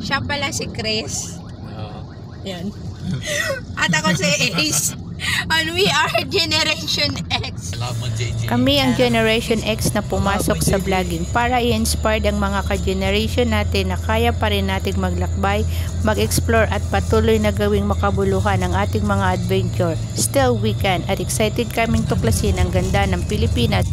Siya pala si Chris. Oo. Yan. At ako si Ace. And we are Generation X. Salamat, JJ. Kami ang Generation X na pumasok sa vlogging para i-inspire ang mga ka-generation natin na kaya pa rin nating maglakbay, mag-explore at patuloy na gawing makabuluhan ang ating mga adventure. Still we can at excited kaming tuklasin ang ganda ng Pilipinas.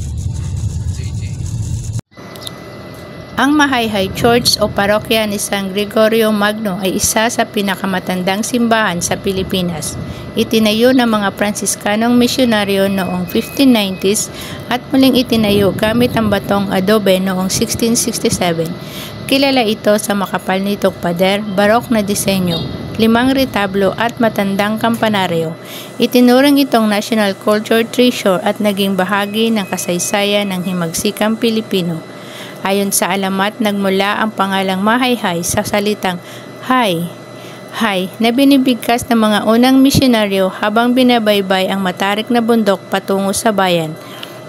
Ang Mahayhay Church o parokya ni San Gregorio Magno ay isa sa pinakamatandang simbahan sa Pilipinas. Itinayo ng mga Pransiskanong misyonaryo noong 1590s at muling itinayo gamit ang batong adobe noong 1667. Kilala ito sa makapal nitong pader, barok na disenyo, 5 retablo at matandang kampanaryo. Itinuring itong national culture treasure at naging bahagi ng kasaysayan ng himagsikang Pilipino. Ayon sa alamat, nagmula ang pangalang Mahayhay sa salitang hay na binibigkas ng mga unang misyonaryo habang binabaybay ang matarik na bundok patungo sa bayan.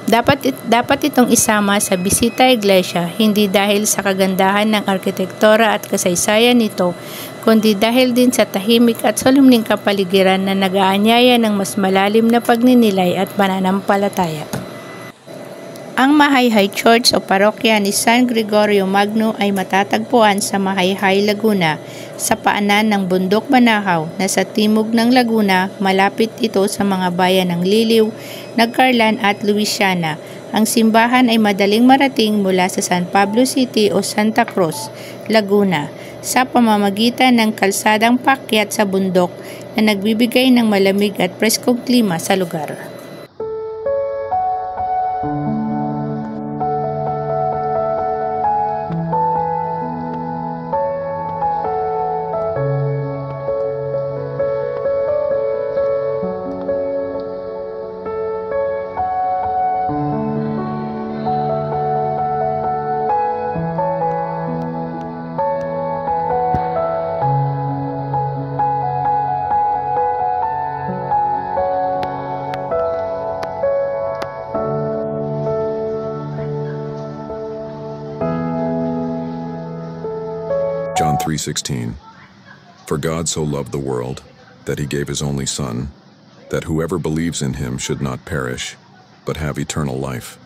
Dapat itong isama sa bisita iglesia, hindi dahil sa kagandahan ng arkitektura at kasaysayan nito, kundi dahil din sa tahimik at solemning kapaligiran na nag-aanyaya ng mas malalim na pagninilay at pananampalataya. Ang Mahayhay Church o parokya ni San Gregorio Magno ay matatagpuan sa Mahayhay, Laguna, sa paanan ng Bundok Banahaw na sa timog ng Laguna. Malapit ito sa mga bayan ng Liliw, Nagcarlan at Luisiana. Ang simbahan ay madaling marating mula sa San Pablo City o Santa Cruz, Laguna, sa pamamagitan ng kalsadang paakyat sa bundok na nagbibigay ng malamig at preskong klima sa lugar. John 3:16. For God so loved the world, that he gave his only Son, that whoever believes in him should not perish, but have eternal life.